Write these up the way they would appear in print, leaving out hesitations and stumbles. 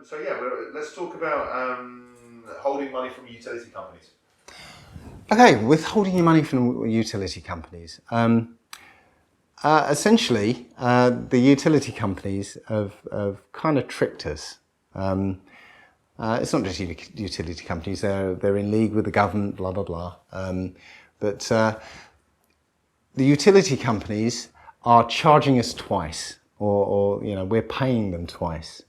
So yeah, let's talk about holding money from utility companies. Okay, withholding your money from utility companies. Essentially, the utility companies have kind of tricked us. It's not just utility companies; they're in league with the government, blah blah blah. But the utility companies are charging us twice, or we're paying them twice.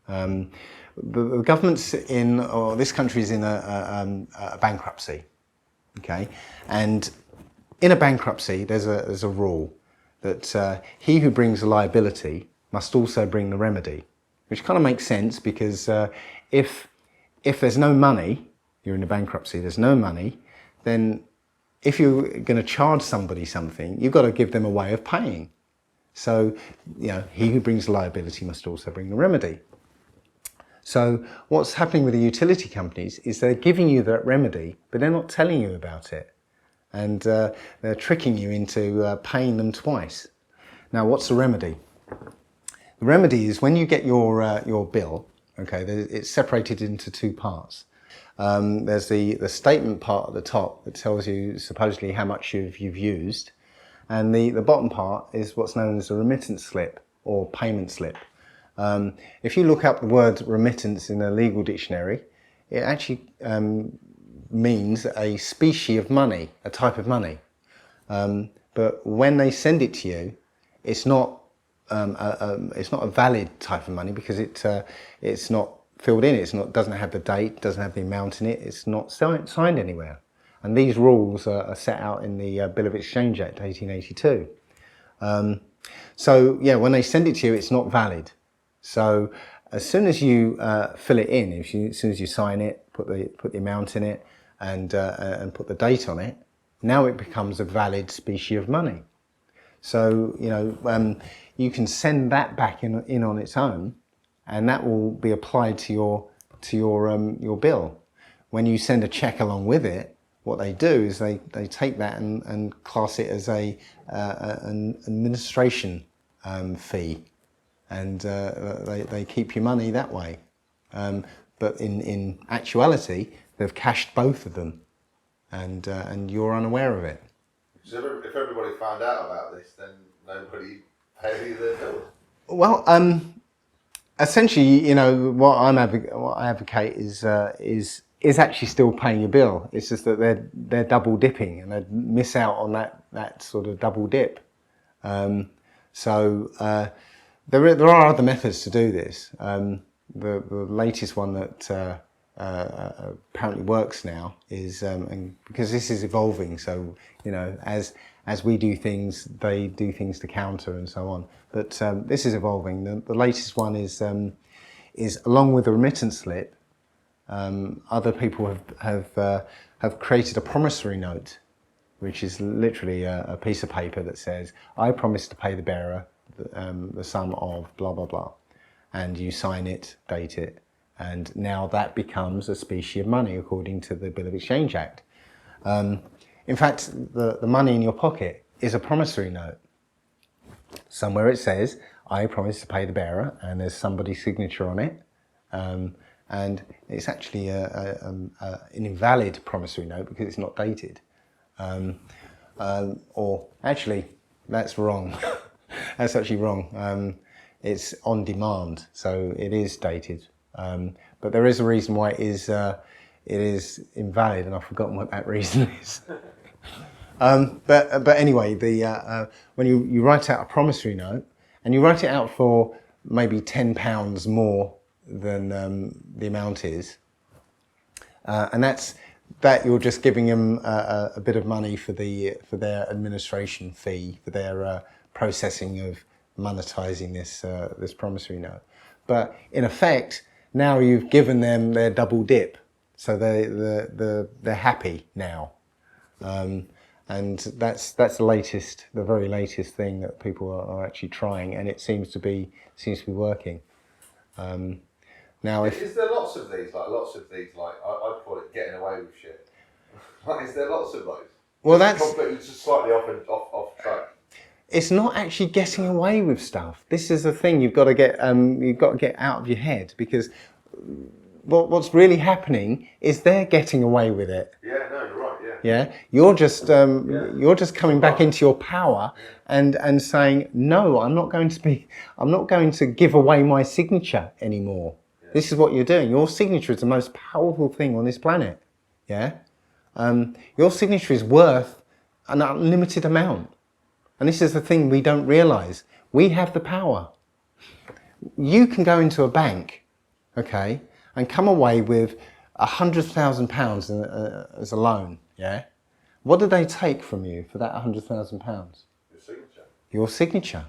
The government's or this country is in a bankruptcy. Okay, and in a bankruptcy, there's a rule that he who brings the liability must also bring the remedy, which kind of makes sense because if there's no money, you're in a bankruptcy, there's no money, then if you're going to charge somebody something, you've got to give them a way of paying. So, he who brings the liability must also bring the remedy. So what's happening with the utility companies is they're giving you that remedy, but they're not telling you about it. And they're tricking you into paying them twice. Now, what's the remedy? The remedy is when you get your bill, okay, it's separated into two parts. There's the statement part at the top that tells you supposedly how much you've used. And the bottom part is what's known as a remittance slip or payment slip. If you look up the word remittance in a legal dictionary, it actually means a species of money, a type of money. But when they send it to you, it's not a valid type of money because it's not filled in. Doesn't have the date, doesn't have the amount in it. It's not signed anywhere. And these rules are set out in the Bill of Exchange Act 1882. So yeah, when they send it to you, it's not valid. So as soon as you fill it in, as soon as you sign it, put the amount in it, and put the date on it, now it becomes a valid species of money. So you can send that back in on its own, and that will be applied to your bill. When you send a check along with it, what they do is they take that and class it as an administration fee. And they keep your money that way. But in actuality, they've cashed both of them, and you're unaware of it. So if everybody found out about this, then nobody paid their bills. Well, essentially, what I advocate is actually still paying your bill. It's just that they're double dipping and they miss out on that sort of double dip. There are other methods to do this. The latest one that apparently works now is, and because this is evolving, so as we do things, they do things to counter and so on. But this is evolving. The latest one is along with the remittance slip, other people have created a promissory note, which is literally a piece of paper that says, "I promise to pay the bearer the sum of blah blah blah," and you sign it, date it, and now that becomes a species of money according to the Bill of Exchange Act. In fact, the money in your pocket is a promissory note. Somewhere it says, "I promise to pay the bearer," and there's somebody's signature on it, and it's actually an invalid promissory note because it's not dated. Or actually, that's wrong. That's actually wrong. It's on demand, so it is dated. But there is a reason why it is invalid, and I've forgotten what that reason is. But anyway, when you write out a promissory note, and you write it out for maybe £10 more than the amount is, and that you're just giving them a bit of money for their administration fee, for their processing of monetizing this promissory note. But in effect, now you've given them their double dip, so they're happy now, and that's the very latest thing that people are actually trying, and it seems to be working. Now, is there lots of these? I'd call it getting away with shit. Is there lots of those? Well, it's just slightly off track. it's not actually getting away with stuff. This is the thing you've got to get out of your head, because what's really happening is they're getting away with it. Yeah, no, you're right. Yeah. Yeah, you're just coming back into your power and saying, no, I'm not going to give away my signature anymore. Yeah. This is what you're doing. Your signature is the most powerful thing on this planet. Yeah, your signature is worth an unlimited amount, and this is the thing we don't realise. We have the power. You can go into a bank, okay, and come away with £100,000 as a loan. Yeah, what do they take from you for that £100,000? Your signature. Your signature,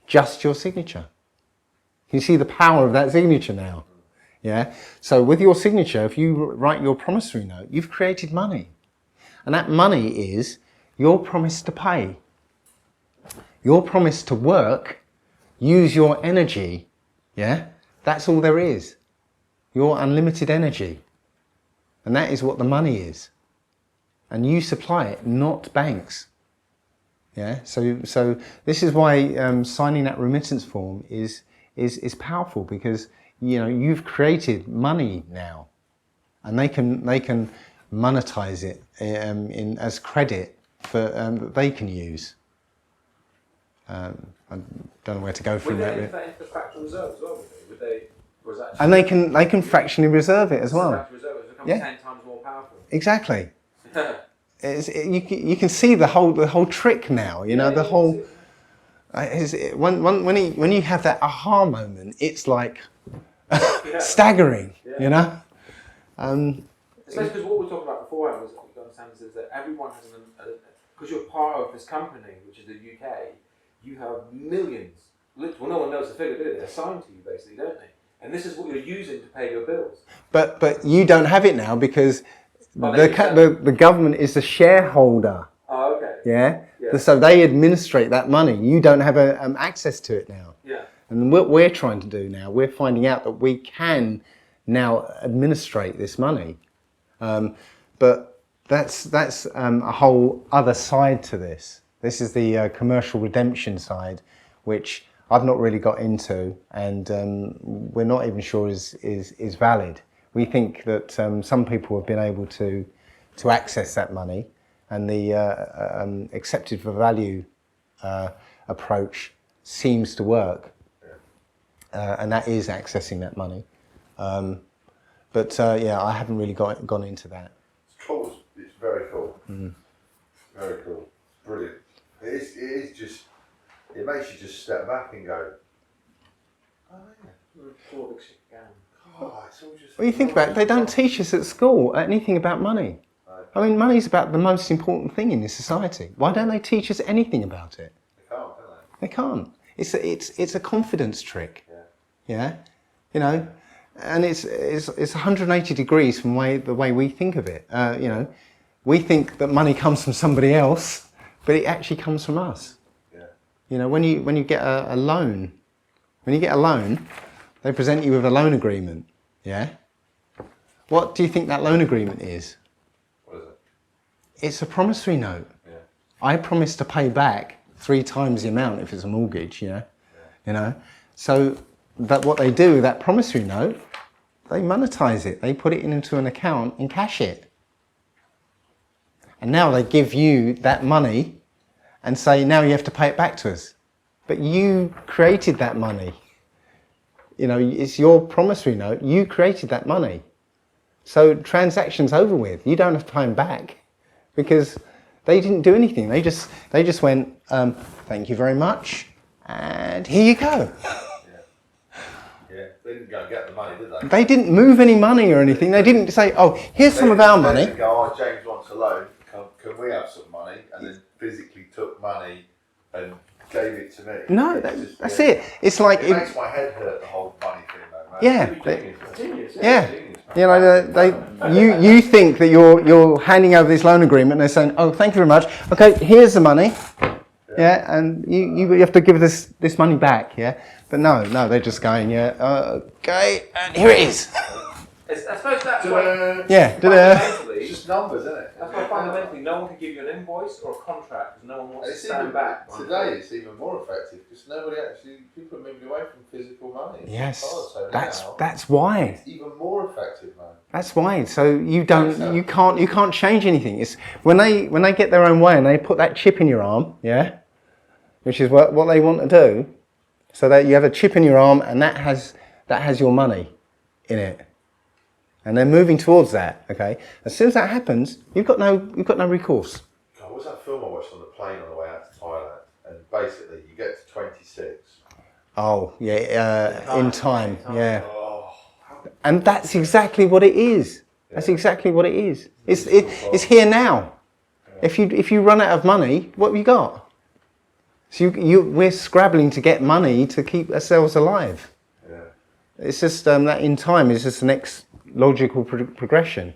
just your signature. You see the power of that signature now. Yeah. So with your signature, if you write your promissory note, you've created money, and that money is your promise to pay, your promise to work, use your energy. Yeah. That's all there is. Your unlimited energy, and that is what the money is. And you supply it, not banks. Yeah. So this is why signing that remittance form is powerful, because you've created money now, and they can monetize it as credit for that they can use. I don't know where to go from that. Would they put into the fractional reserve as well? Would they? Or is that And they can fractionally reserve it as well. Fractional reserve has become 10 times more powerful. Exactly. You can see the whole trick now. The whole. When you have that aha moment, it's like staggering. Yeah. Especially because what we were talking about beforehand was, what you understand is that everyone has because you're part of this company, which is the UK, you have millions. Well, no one knows the figure, do they? They're assigned to you, basically, don't they? And this is what you're using to pay your bills. But you don't have it now, because the government is the shareholder. Oh, okay. Yeah? So they administrate that money. You don't have access to it now. Yeah. And what we're trying to do now, we're finding out that we can now administrate this money. But that's a whole other side to this. This is the commercial redemption side, which I've not really got into, and we're not even sure is valid. We think that some people have been able to access that money, and the accepted for value approach seems to work, and that is accessing that money. But I haven't really gone into that. It's cool. It's very cool. Very cool. Brilliant. It is just. It makes you just step back and go, oh yeah. Oh, it's all just. Well, you think about it, they don't teach us at school anything about money. I mean, money's about the most important thing in this society. Why don't they teach us anything about it? They can't, do they? They can't. It's a confidence trick. Yeah. And it's 180 degrees from the way we think of it. We think that money comes from somebody else, but it actually comes from us. When you get a loan, they present you with a loan agreement. Yeah. What do you think that loan agreement is? What is it? It's a promissory note. Yeah. I promise to pay back 3 times the amount if it's a mortgage. So that what they do with that promissory note, they monetize it. They put it into an account and cash it. And now they give you that money and say, now you have to pay it back to us. But you created that money. It's your promissory note. You created that money. So transaction's over with. You don't have to pay them back, because they didn't do anything. They just went, thank you very much, and here you go. Yeah. They didn't go and get the money, did they? They didn't move any money or anything. They didn't say, oh, here's some of our money. They didn't go, oh, James wants a loan. Can we have some money? And then physically took money and gave it to me. No, that's it. It's like it makes my head hurt, the whole money thing, though, man. Yeah. You think that you're handing over this loan agreement, and they're saying, oh, thank you very much. Okay, here's the money. Yeah, and you have to give this money back. Yeah, but no, they're just going, okay, and here it is. I suppose that's why. Ta-da. Yeah. Fundamentally, It's just numbers, isn't it? that's why fundamentally no one can give you an invoice or a contract because no one wants to It's stand even, back. today it's even more effective because people are moving away from physical money. Yes. So That's now that's why. it's even more effective, man. That's why. So you can't change anything. It's when they get their own way and they put that chip in your arm, yeah, which is what they want to do. So that you have a chip in your arm and that has your money in it. And they're moving towards that. Okay. As soon as that happens, you've got no recourse. God, what was that film I watched on the plane on the way out to Thailand? And basically, you get to 26. Oh yeah, in time. Yeah. Oh, And that's exactly what it is. That's exactly what it is. It's here now. If you run out of money, what have you got? So we're scrabbling to get money to keep ourselves alive. yeah. It's just that in time is just the next logical progression.